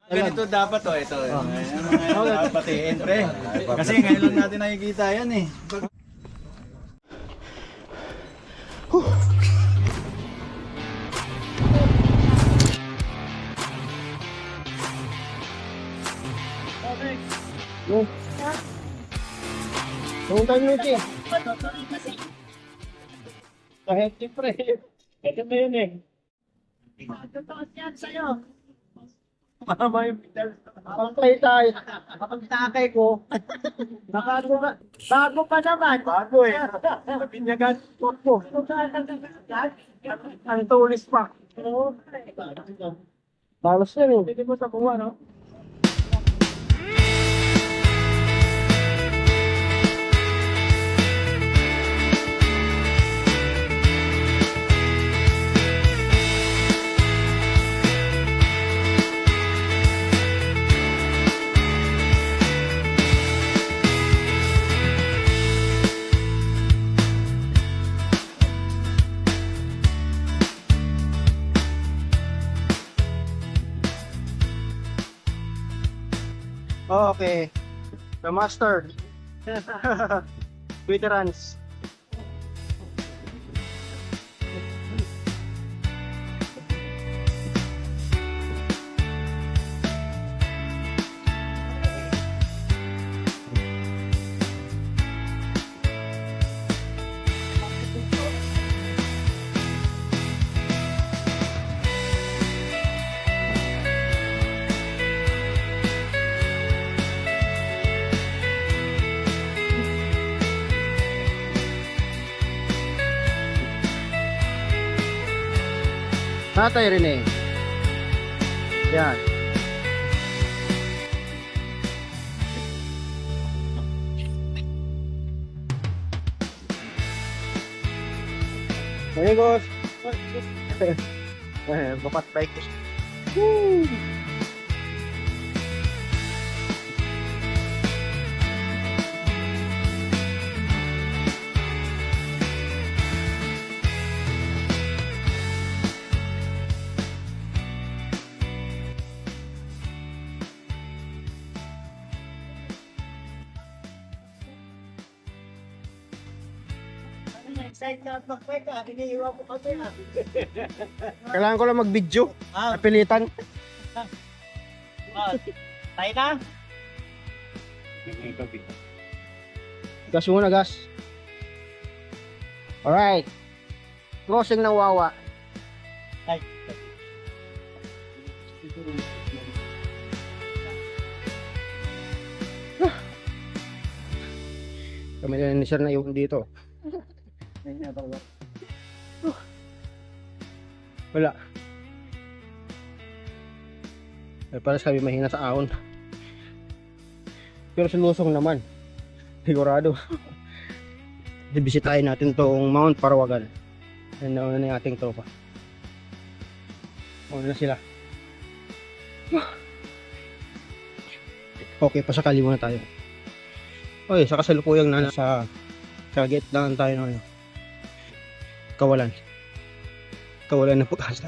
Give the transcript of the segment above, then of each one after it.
Ganito dapat ito. Dapat entre. Kasi ngayon lang natin nakikita yan eh. Long time no see. Kahit siyempre, ito na yun eh. Totoo yan sa'yo. Mama yung pidal. Pangkay tayo. Kapag takay ko, bago pa naman. Bago eh. Binyagan ko. Ang tulis pa. Talos yan eh. Hindi mo sa kuha, no? Okay. The master. Veterans. Tatay rin eh. Yan. Amigos. Bapat bike ko. Woo! Excited ka at magkweka, iniiwan ko kasi ah. Kailangan ko lang mag-video. Napilitan. Tayo na? Gas muna, gas. Alright. Crossing ng Wawa. Ay. Kami na ni Sir na yung dito. Wala. Paras kami mahina sa ahon. Pero sa lusong naman. Sigurado. Ibisitahin natin tong Mount Parawagan. Yan na una na yung ating tropa. Una na sila. Okay, pasakali muna tayo. Okay, sa kasalukuyang na sa gitnaan tayo ng ano. Kawalan ng pag-asa.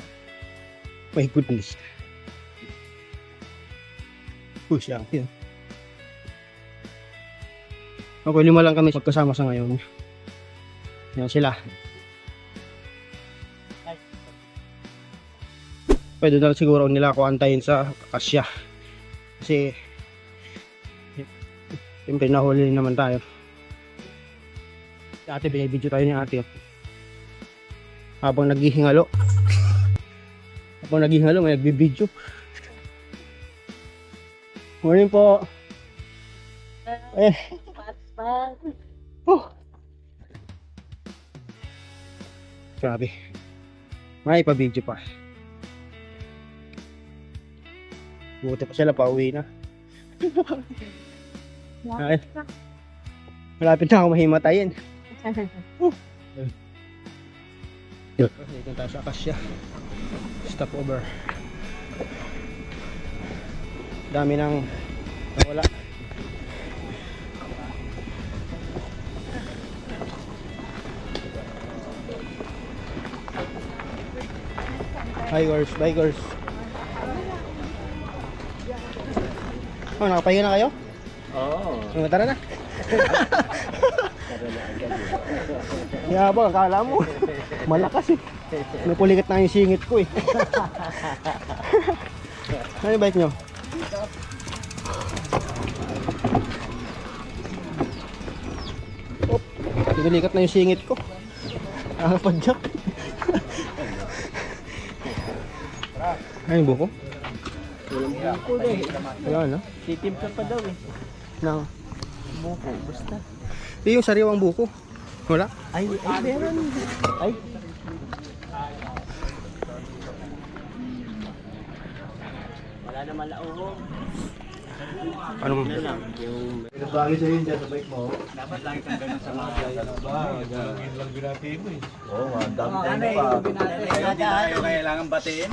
My goodness. Push yan. Okay, 5 lang kami magkasama sa ngayon. Yan sila. Pwede na siguro nila ako antayin sa Kasya. Kasi siyempre nahuli naman tayo. Ate, binibidyo tayo ni ate. Habang naghihingalo. May nagbibidyo. Morning po. Grabe. May pa-video pa. Buti pa sila, pauwi na. Ay, malapit na ako mahimatayin. Dito tayo sa Akasya. Stop over. Dami nang nawala. Bikers. Oh, nakapahinga na kayo? Oo. Tara na. Yabang, akala mo. Malakas eh. Napulikat na yung singit ko eh. Ano yung bike nyo? Op, napulikat na yung singit ko. Nakapadyak. Ano yung buko? Buko daw eh. Wala na. Titimpla pa daw eh. Nang. Buko, basta. Yung sariwang buko. Wala? Ay, meron. Ay. Wala naman lauhong. Anong? Pinabagi sa'yo yun dyan sa bike mo. Dapat lagi kang ganun sa mga gano'n lang binati mo eh. Oo nga, dami tayo pa. Hindi tayo kailangan batiin.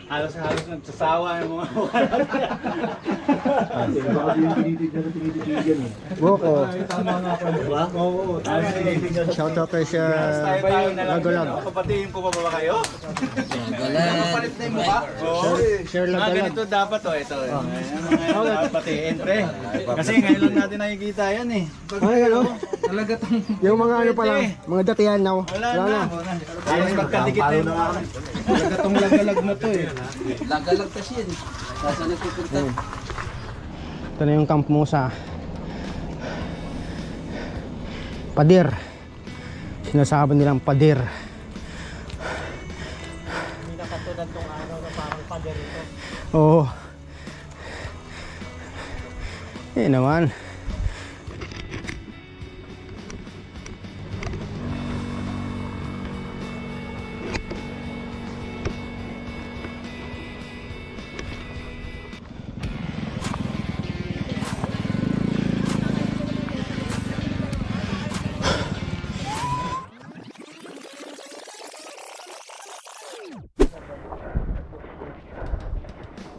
Halos nagsasawa yung mga baka yung tinitignan eh. Buko. Tama nga pa, diba? Oo, tama tinitignan. Shoutout kay siya. Tayo na lang. Nagalag. Kapatiin ko pa ba kayo? Kapalit na yung mukha? Oo. Share lang galag. Ganito dapat oh, ito. Dapat batiin, pre. Kasi ngayon lang natin nakikita yan eh. Ay, ano? Talaga tong... Yung mga ano pa lang, mga datihan na. Wala na. Halos magkadikit na yung mukha. Talaga tong lagalag na to eh. Lagalag kasi yan. Saan nagpupunta? Ito na yung camp mo sa Pader. Sinasabi nilang Pader. Hindi na katulad tong araw na parang pader ito. Oo. Eh naman.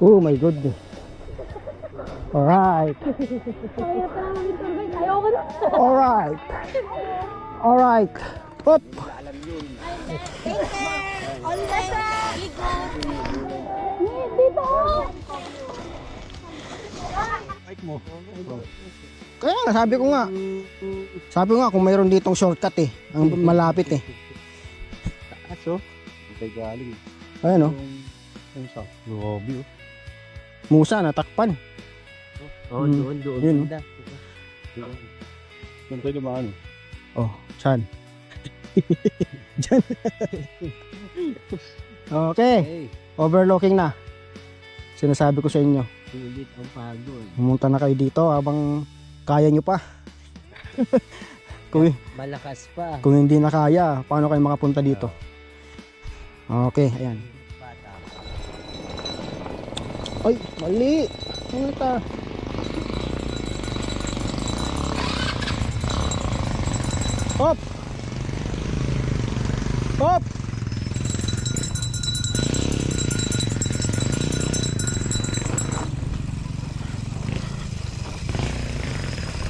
Oh my goodness. Alright. Alright. Alright. Up. Dito! Kaya nga, sabi ko nga kung mayroon ditong shortcut eh. Ang malapit eh. Aso? May galing. Ayan o. Ano sa? Grabe oh. Musa, natakpan. Oo, Hmm. doon. Yun. Banda. Saan tayo dumaan? Oh, saan? Diyan. Okay. Hey, Overlooking na. Sinasabi ko sa inyo. sulit ang pagod. Pumunta na kayo dito habang kaya nyo pa. kung, Malakas pa. kung hindi na kaya, paano kayo makapunta dito? Okay, ayan. Bata. Ay, mali. Ano ta? Hop! Hop!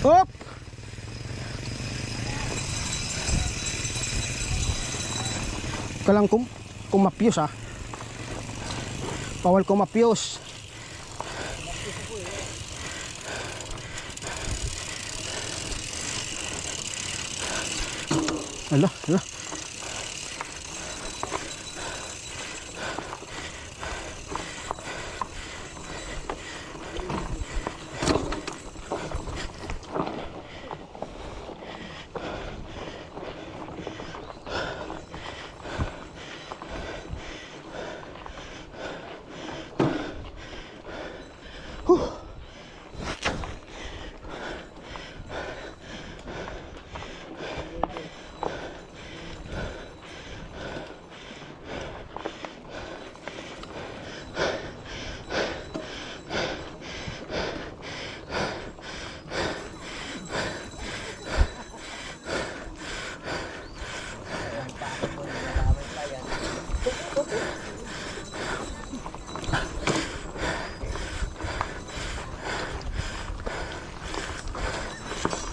Hop! Kalang kumapyos ah. Bawal kumapyos. Ala, ala.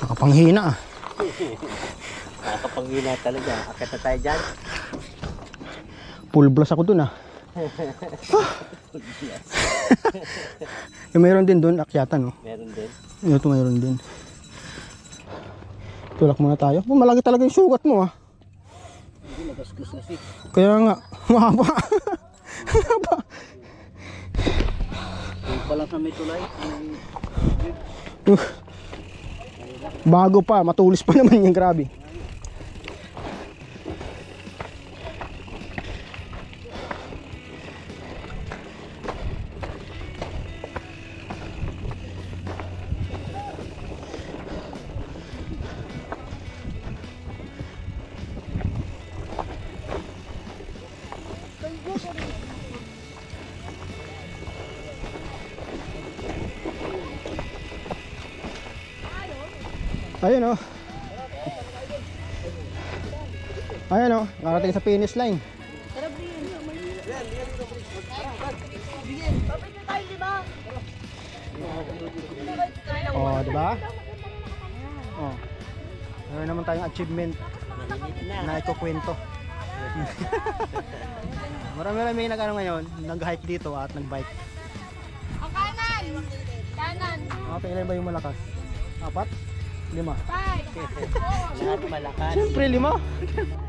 Nakapanghina ah. Nakakapanghina talaga. Akit na tayo dyan. Full blast ako dun ah. Mayroon din doon, akyatan, no? Meron din. Ito mayroon din. Tulak muna tayo. Oh, malaki talaga yung sugat mo, ah. Hindi, nagastos na siya. Kaya nga, mahaba. Mahaba. Yung pa lang sa may tulay. Bago pa, matulis pa naman yung grabe. Ayun, oh. Ayun, oh. Nakarating sa finish line. Oh, di ba? Oh. Meron naman tayong achievement na ikukwento. Marami nag-ano ngayon, nag-hike dito at nag-bike. O kanan! Kanan! Okay, ilan ba yung malakas? 4? 5? Five! Lahat malakas. Siyempre 5.